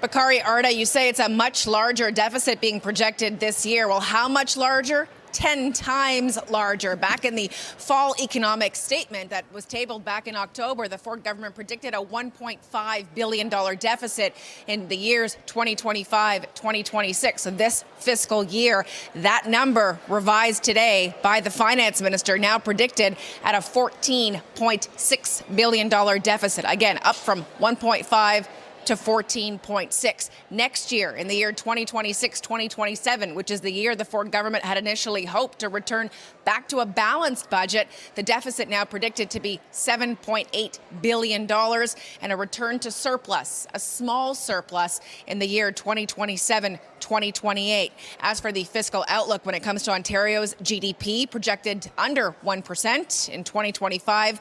Bakari, Arda, you say it's a much larger deficit being projected this year. Well, how much larger? 10 times larger. Back in the fall economic statement that was tabled back in October, the Ford government predicted a $1.5 billion deficit in the years 2025-2026. So this fiscal year, that number revised today by the finance minister, now predicted at a $14.6 billion deficit. Again, up from 1.5 to 14.6. Next year, in the year 2026-2027, which is the year the Ford government had initially hoped to return back to a balanced budget, the deficit now predicted to be $7.8 billion and a return to surplus, a small surplus in the year 2027-2028. As for the fiscal outlook when it comes to Ontario's GDP, projected under 1% in 2025,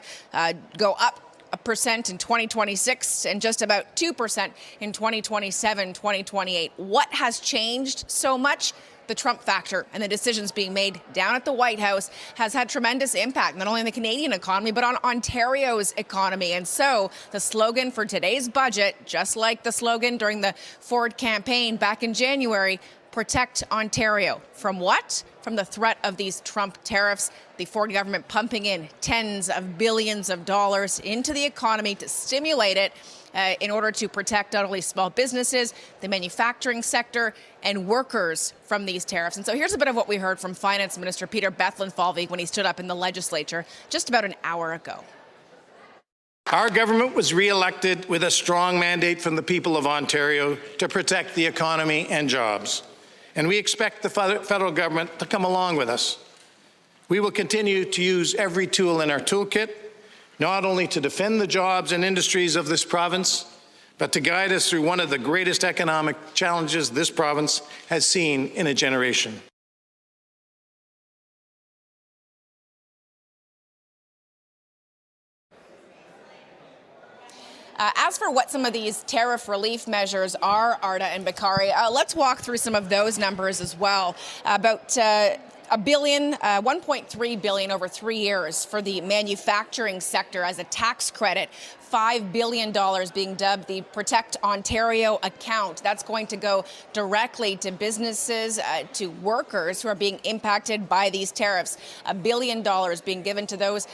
go up 1% in 2026 and just about 2% in 2027-2028. What has changed so much? The Trump factor and the decisions being made down at the White House has had tremendous impact, not only on the Canadian economy, but on Ontario's economy. And so the slogan for today's budget, just like the slogan during the Ford campaign back in January, protect Ontario. From what? From the threat of these Trump tariffs, the Ford government pumping in tens of billions of dollars into the economy to stimulate it in order to protect not only small businesses, the manufacturing sector, and workers from these tariffs. And so here's a bit of what we heard from Finance Minister Peter Bethlenfalvy when he stood up in the legislature just about an hour ago. Our government was re-elected with a strong mandate from the people of Ontario to protect the economy and jobs. And we expect the federal government to come along with us. We will continue to use every tool in our toolkit, not only to defend the jobs and industries of this province, but to guide us through one of the greatest economic challenges this province has seen in a generation. As for what some of these tariff relief measures are, Arda and Bakari, let's walk through some of those numbers as well. About $1.3 billion over 3 years for the manufacturing sector as a tax credit. $5 billion being dubbed the Protect Ontario account. That's going to go directly to businesses, to workers who are being impacted by these tariffs. $1 billion being given to those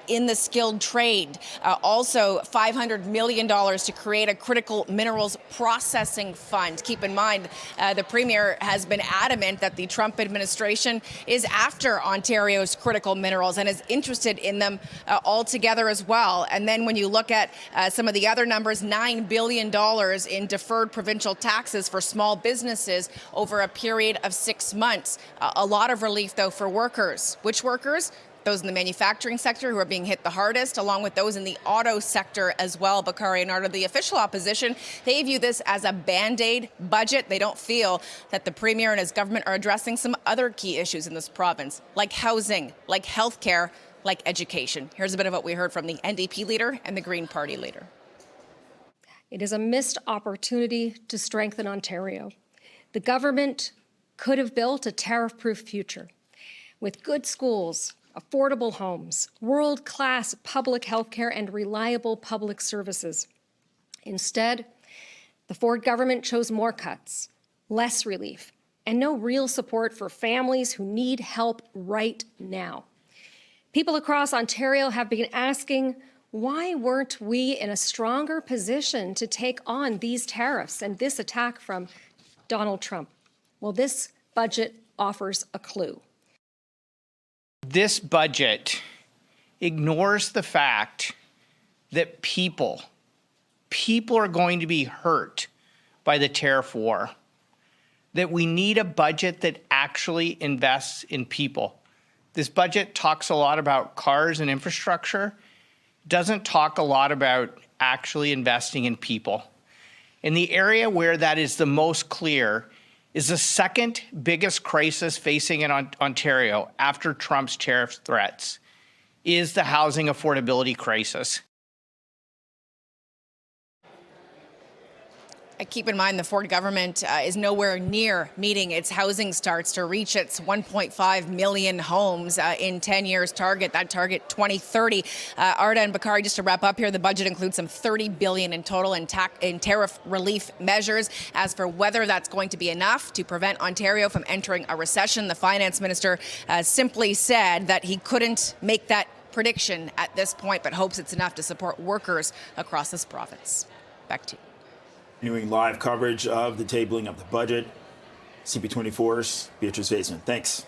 in the skilled trade. Also, $500 million to create a critical minerals processing fund. Keep in mind, the Premier has been adamant that the Trump administration is after Ontario's critical minerals and is interested in them altogether as well. And then when you look at some of the other numbers, $9 billion in deferred provincial taxes for small businesses over a period of 6 months. A lot of relief, though, for workers. Which workers? Those in the manufacturing sector who are being hit the hardest, along with those in the auto sector as well. Bakari and Arda, the official opposition, they view this as a Band-Aid budget. They don't feel that the Premier and his government are addressing some other key issues in this province, like housing, like healthcare, like education. Here's a bit of what we heard from the NDP leader and the Green Party leader. It is a missed opportunity to strengthen Ontario. The government could have built a tariff-proof future with good schools, affordable homes, world-class public health care, and reliable public services. Instead, the Ford government chose more cuts, less relief, and no real support for families who need help right now. People across Ontario have been asking, why weren't we in a stronger position to take on these tariffs and this attack from Donald Trump? Well, this budget offers a clue. This budget ignores the fact that people are going to be hurt by the tariff war, that we need a budget that actually invests in people. This budget talks a lot about cars and infrastructure, doesn't talk a lot about actually investing in people. And the area where that is the most clear is the second biggest crisis facing in Ontario after Trump's tariff threats, is the housing affordability crisis. Keep in mind the Ford government is nowhere near meeting its housing starts to reach its 1.5 million homes in 10 years target, that target 2030. Arda and Bakari, just to wrap up here, the budget includes some $30 billion in total in tariff relief measures. As for whether that's going to be enough to prevent Ontario from entering a recession, the finance minister simply said that he couldn't make that prediction at this point, but hopes it's enough to support workers across this province. Back to you. Continuing live coverage of the tabling of the budget. CP24's Beatrice Vaisman. Thanks.